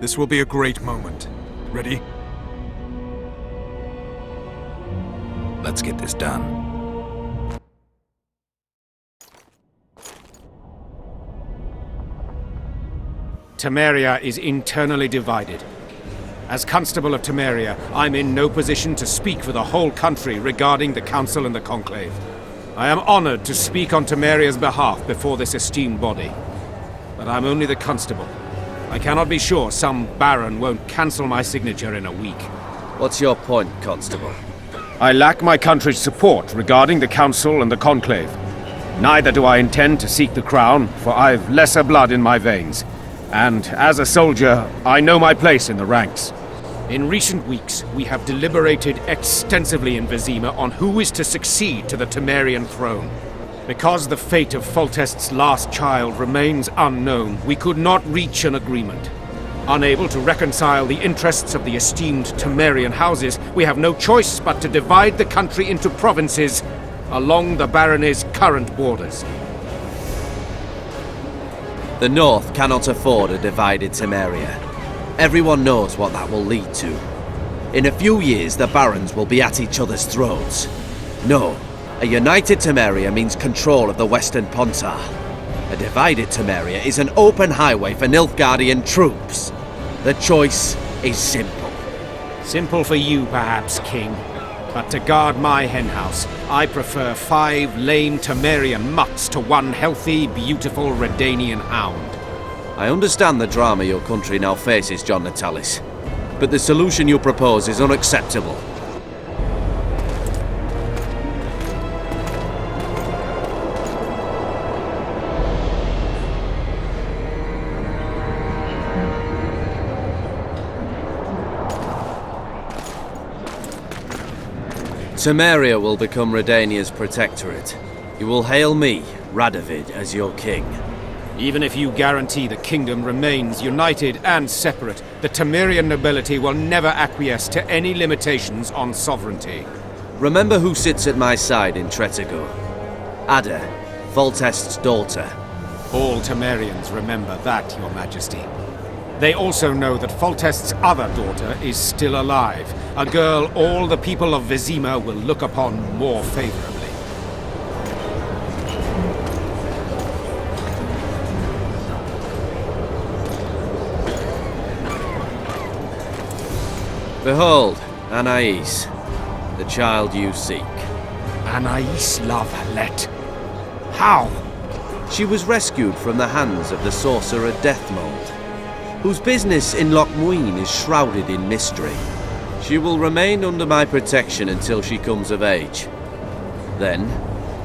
This will be a great moment. Ready? Let's get this done. Temeria is internally divided. As Constable of Temeria, I'm in no position to speak for the whole country regarding the Council and the Conclave. I am honored to speak on Temeria's behalf before this esteemed body. But I'm only the Constable. I cannot be sure some Baron won't cancel my signature in a week. What's your point, Constable? I lack my country's support regarding the Council and the Conclave. Neither do I intend to seek the crown, for I've lesser blood in my veins. And as a soldier, I know my place in the ranks. In recent weeks, we have deliberated extensively in Vizima on who is to succeed to the Temerian throne. Because the fate of Foltest's last child remains unknown, we could not reach an agreement. Unable to reconcile the interests of the esteemed Temerian houses, we have no choice but to divide the country into provinces along the barony's current borders. The North cannot afford a divided Temeria. Everyone knows what that will lead to. In a few years, the barons will be at each other's throats. No, a united Temeria means control of the Western Pontar. A divided Temeria is an open highway for Nilfgaardian troops. The choice is simple. Simple for you, perhaps, King. But to guard my henhouse, I prefer 5 lame Temerian mutts to 1 healthy, beautiful Redanian hound. I understand the drama your country now faces, John Natalis. But the solution you propose is unacceptable. Temeria will become Redania's protectorate. You will hail me, Radovid, as your king. Even if you guarantee the kingdom remains united and separate, the Temerian nobility will never acquiesce to any limitations on sovereignty. Remember who sits at my side in Tretogor. Ada, Foltest's daughter. All Temerians remember that, Your Majesty. They also know that Foltest's other daughter is still alive, a girl all the people of Vizima will look upon more favorably. Behold, Anais, the child you seek. Anais love Let. How? She was rescued from the hands of the sorcerer Deathmold, whose business in Loc Muinne is shrouded in mystery. She will remain under my protection until she comes of age. Then,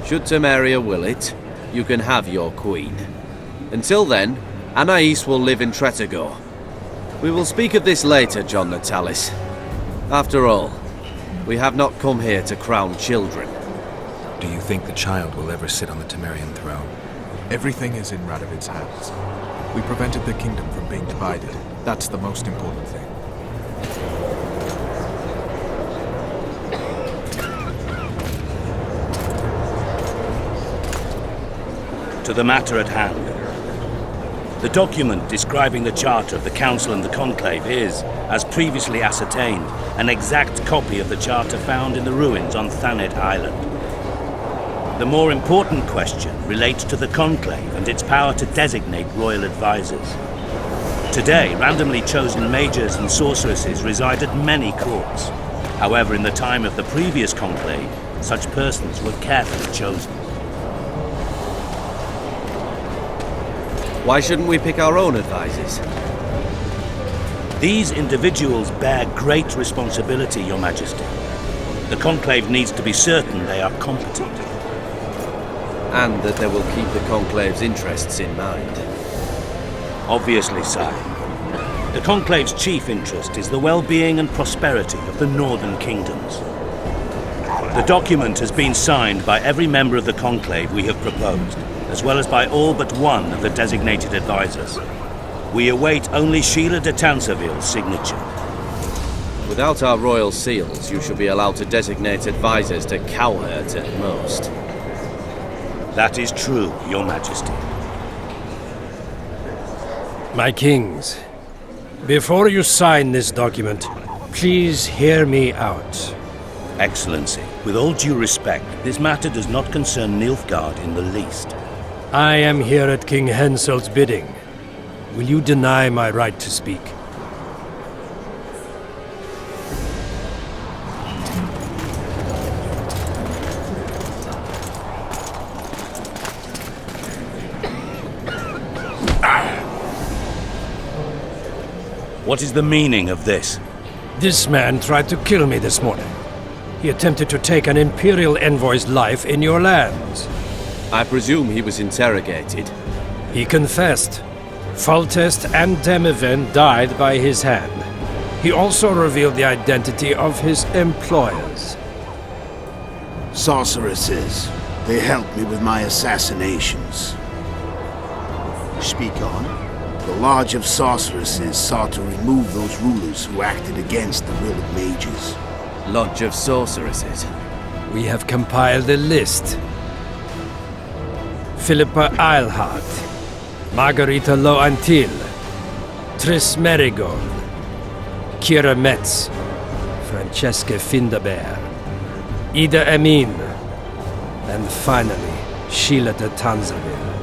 should Temeria will it, you can have your queen. Until then, Anais will live in Tretogor. We will speak of this later, John Natalis. After all, we have not come here to crown children. Do you think the child will ever sit on the Temerian throne? Everything is in Radovid's hands. We prevented the kingdom from being divided. That's the most important thing. To the matter at hand. The document describing the charter of the Council and the Conclave is, as previously ascertained, an exact copy of the charter found in the ruins on Thanet Island. The more important question relates to the Conclave and its power to designate royal advisors. Today, randomly chosen mages and sorceresses reside at many courts. However, in the time of the previous Conclave, such persons were carefully chosen. Why shouldn't we pick our own advisors? These individuals bear great responsibility, Your Majesty. The Conclave needs to be certain they are competent. And that they will keep the Conclave's interests in mind. Obviously, sire. The Conclave's chief interest is the well-being and prosperity of the northern kingdoms. The document has been signed by every member of the Conclave we have proposed, as well as by all but one of the designated advisors. We await only Sheila de Tanseville's signature. Without our royal seals, you should be allowed to designate advisors to cowherds at most. That is true, Your Majesty. My kings, Before you sign this document, please hear me out. Excellency, with all due respect, this matter does not concern Nilfgaard in the least. I am here at King Henselt's bidding. Will you deny my right to speak? What is the meaning of this? This man tried to kill me this morning. He attempted to take an Imperial envoy's life in your lands. I presume he was interrogated. He confessed. Foltest and Temerie died by his hand. He also revealed the identity of his employers. Sorceresses. They helped me with my assassinations. Speak on. The Lodge of Sorceresses sought to remove those rulers who acted against the will of mages. Lodge of Sorceresses. We have compiled a list. Philippa Eilhart, Margarita Loantil, Tris Merigold, Kira Metz, Francesca Findaber, Ida Amin, and finally, Sheila de Tanzaville.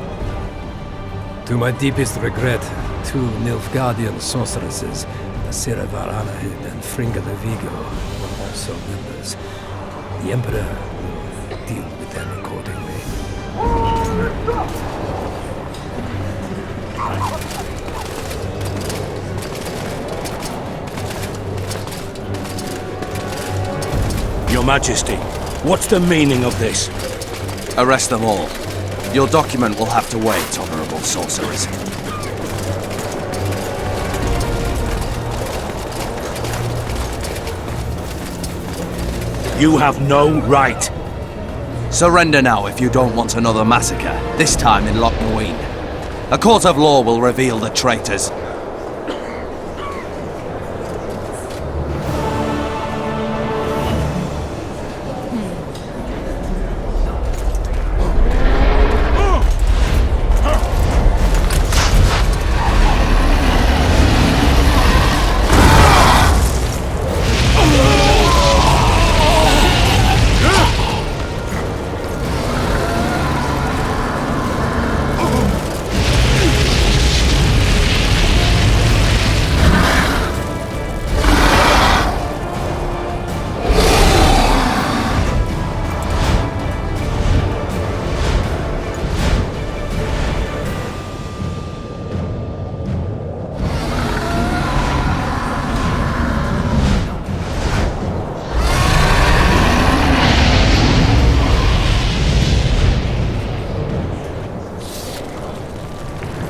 To my deepest regret, 2 Nilfgaardian sorceresses, Sira Varanahid and Fringa de Vigo, were also members. The Emperor will deal with them accordingly. Your Majesty, what's the meaning of this? Arrest them all. Your document will have to wait, Honorable Sorceress. You have no right. Surrender now if you don't want another massacre, this time in Loc Muinne. A court of law will reveal the traitors,